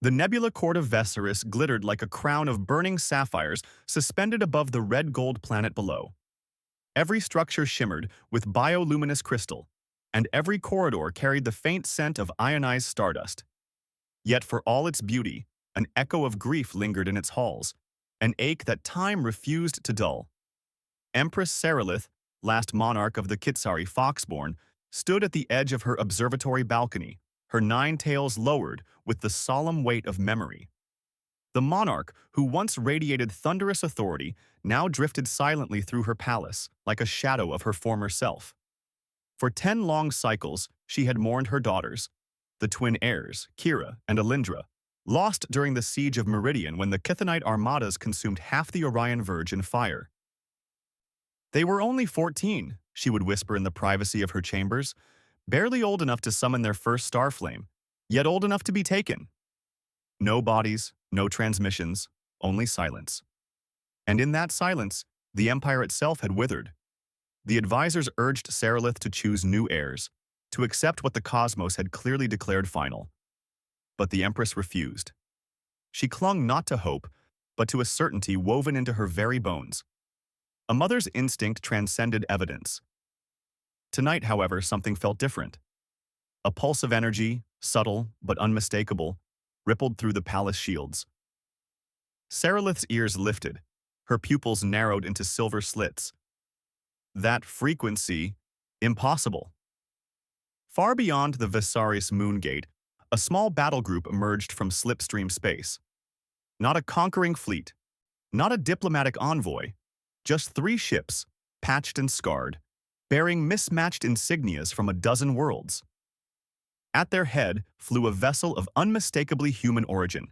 The nebula court of Vesseris glittered like a crown of burning sapphires suspended above the red-gold planet below. Every structure shimmered with bioluminescent crystal, and every corridor carried the faint scent of ionized stardust. Yet for all its beauty, an echo of grief lingered in its halls, an ache that time refused to dull. Empress Sarilith, last monarch of the Kitsari Foxborn, stood at the edge of her observatory balcony, her 9 tails lowered with the solemn weight of memory. The monarch, who once radiated thunderous authority, now drifted silently through her palace, like a shadow of her former self. For 10 long cycles, she had mourned her daughters, the twin heirs, Kira and Elindra, lost during the siege of Meridian when the Chthonite armadas consumed half the Orion Verge in fire. "They were only 14, she would whisper in the privacy of her chambers, barely old enough to summon their first star flame, yet old enough to be taken. No bodies, no transmissions, only silence. And in that silence, the Empire itself had withered. The advisors urged Sarilith to choose new heirs, to accept what the cosmos had clearly declared final. But the Empress refused. She clung not to hope, but to a certainty woven into her very bones. A mother's instinct transcended evidence. Tonight, however, something felt different. A pulse of energy, subtle but unmistakable, rippled through the palace shields. Sarilith's ears lifted, her pupils narrowed into silver slits. That frequency, impossible. Far beyond the Viserys moon gate, a small battle group emerged from slipstream space. Not a conquering fleet, not a diplomatic envoy, just 3 ships, patched and scarred, bearing mismatched insignias from a dozen worlds. At their head flew a vessel of unmistakably human origin,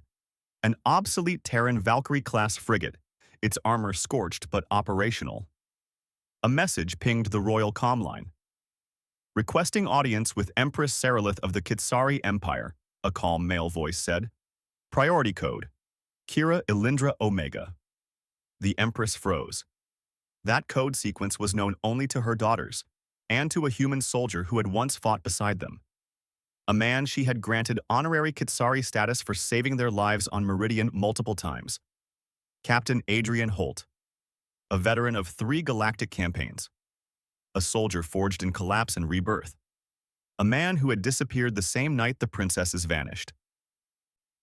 an obsolete Terran Valkyrie-class frigate, its armor scorched but operational. A message pinged the royal comm line. "Requesting audience with Empress Sarilith of the Kitsari Empire," a calm male voice said. "Priority code, Kira Elindra Omega." The Empress froze. That code sequence was known only to her daughters, and to a human soldier who had once fought beside them. A man she had granted honorary Kitsari status for saving their lives on Meridian multiple times. Captain Adrian Holt, a veteran of 3 galactic campaigns. A soldier forged in collapse and rebirth. A man who had disappeared the same night the princesses vanished.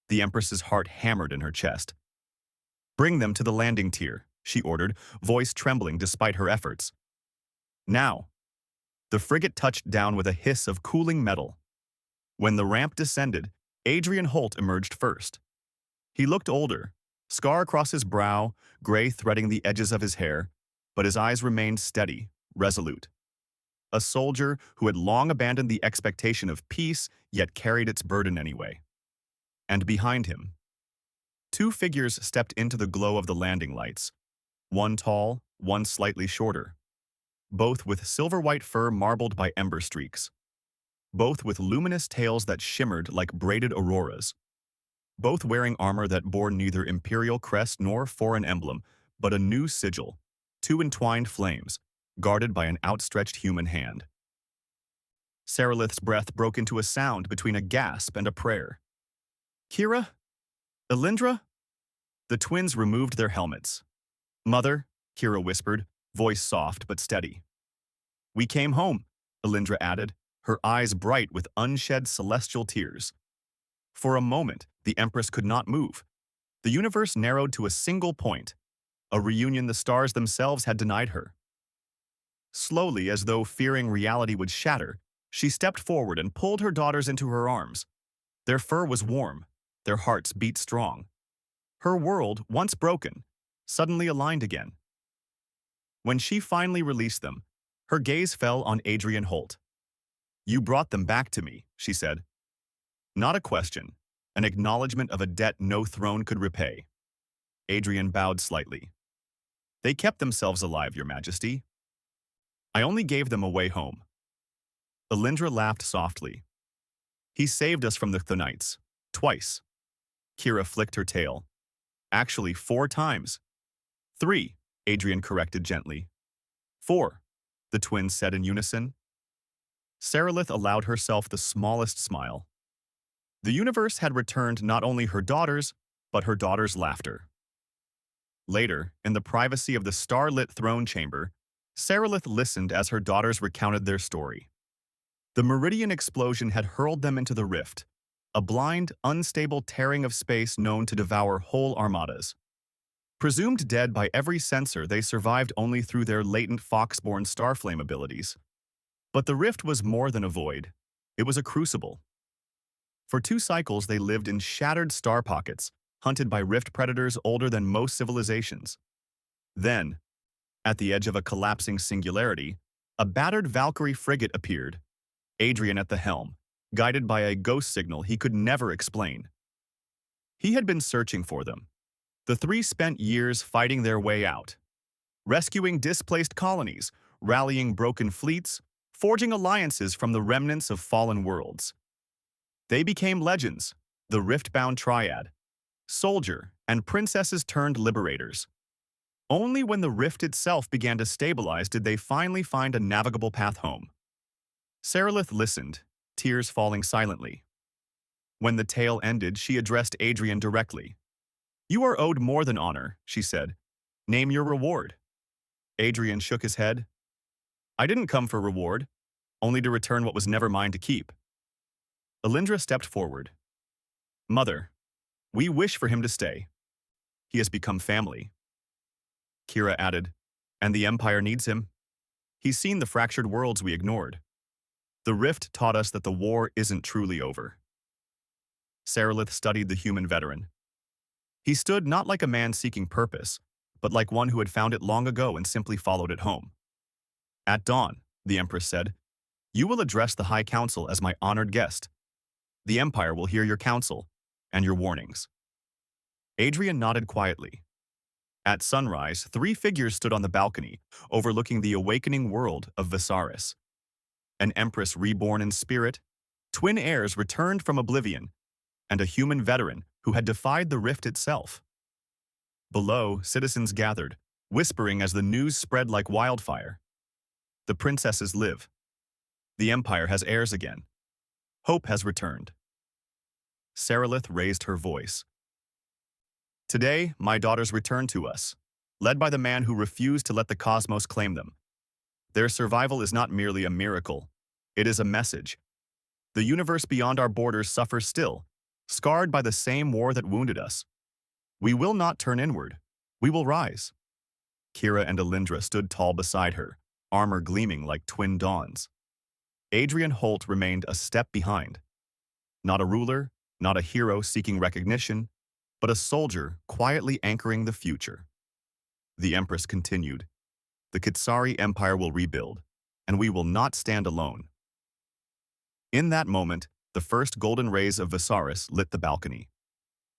The Empress's heart hammered in her chest. "Bring them to the landing tier," she ordered, voice trembling despite her efforts. "Now." The frigate touched down with a hiss of cooling metal. When the ramp descended, Adrian Holt emerged first. He looked older, scar across his brow, gray threading the edges of his hair, but his eyes remained steady, resolute. A soldier who had long abandoned the expectation of peace, yet carried its burden anyway. And behind him, 2 figures stepped into the glow of the landing lights, one tall, one slightly shorter, both with silver-white fur marbled by ember streaks, both with luminous tails that shimmered like braided auroras, both wearing armor that bore neither imperial crest nor foreign emblem, but a new sigil, 2 entwined flames, guarded by an outstretched human hand. Sarilith's breath broke into a sound between a gasp and a prayer. "Kira? Elindra?" The twins removed their helmets. "Mother," Kira whispered, voice soft but steady. "We came home," Elindra added, her eyes bright with unshed celestial tears. For a moment, the Empress could not move. The universe narrowed to a single point, a reunion the stars themselves had denied her. Slowly, as though fearing reality would shatter, she stepped forward and pulled her daughters into her arms. Their fur was warm, their hearts beat strong. Her world, once broken, suddenly aligned again. When she finally released them, her gaze fell on Adrian Holt. "You brought them back to me," she said. Not a question, an acknowledgement of a debt no throne could repay. Adrian bowed slightly. "They kept themselves alive, Your Majesty. I only gave them a way home." Elindra laughed softly. "He saved us from the Chthonites. Twice." Kira flicked her tail. "Actually, 4 times. 3, Adrian corrected gently. 4, the twins said in unison. Sarilith allowed herself the smallest smile. The universe had returned not only her daughters, but her daughters' laughter. Later, in the privacy of the star-lit throne chamber, Sarilith listened as her daughters recounted their story. The Meridian explosion had hurled them into the rift, a blind, unstable tearing of space known to devour whole armadas. Presumed dead by every sensor, they survived only through their latent foxborn starflame abilities. But the rift was more than a void. It was a crucible. For 2 cycles, they lived in shattered star pockets, hunted by rift predators older than most civilizations. Then, at the edge of a collapsing singularity, a battered Valkyrie frigate appeared, Adrian at the helm, guided by a ghost signal he could never explain. He had been searching for them. The 3 spent years fighting their way out, rescuing displaced colonies, rallying broken fleets, forging alliances from the remnants of fallen worlds. They became legends, the rift-bound triad, soldier and princesses turned liberators. Only when the rift itself began to stabilize did they finally find a navigable path home. Sarilith listened, tears falling silently. When the tale ended, she addressed Adrian directly. "You are owed more than honor," she said. "Name your reward." Adrian shook his head. "I didn't come for reward, only to return what was never mine to keep." Alindra stepped forward. "Mother, we wish for him to stay. He has become family." Kira added, "And the Empire needs him. He's seen the fractured worlds we ignored. The rift taught us that the war isn't truly over." Sarilith studied the human veteran. He stood not like a man seeking purpose, but like one who had found it long ago and simply followed it home. "At dawn," the Empress said, "you will address the High Council as my honored guest. The Empire will hear your counsel and your warnings." Adrian nodded quietly. At sunrise, 3 figures stood on the balcony, overlooking the awakening world of Visaris. An Empress reborn in spirit, twin heirs returned from oblivion, and a human veteran who had defied the rift itself. Below, citizens gathered, whispering as the news spread like wildfire. The princesses live. The Empire has heirs again. Hope has returned. Sarilith raised her voice. "Today, my daughters return to us, led by the man who refused to let the cosmos claim them. Their survival is not merely a miracle. It is a message. The universe beyond our borders suffers still, scarred by the same war that wounded us. We will not turn inward. We will rise." Kira and Alindra stood tall beside her, armor gleaming like twin dawns. Adrian Holt remained a step behind. Not a ruler, not a hero seeking recognition, but a soldier quietly anchoring the future. The Empress continued, "The Kitsari Empire will rebuild, and we will not stand alone." In that moment, the first golden rays of Visaris lit the balcony.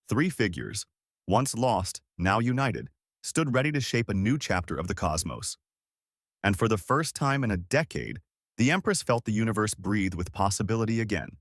3 figures, once lost, now united, stood ready to shape a new chapter of the cosmos. And for the first time in a decade, the Empress felt the universe breathe with possibility again.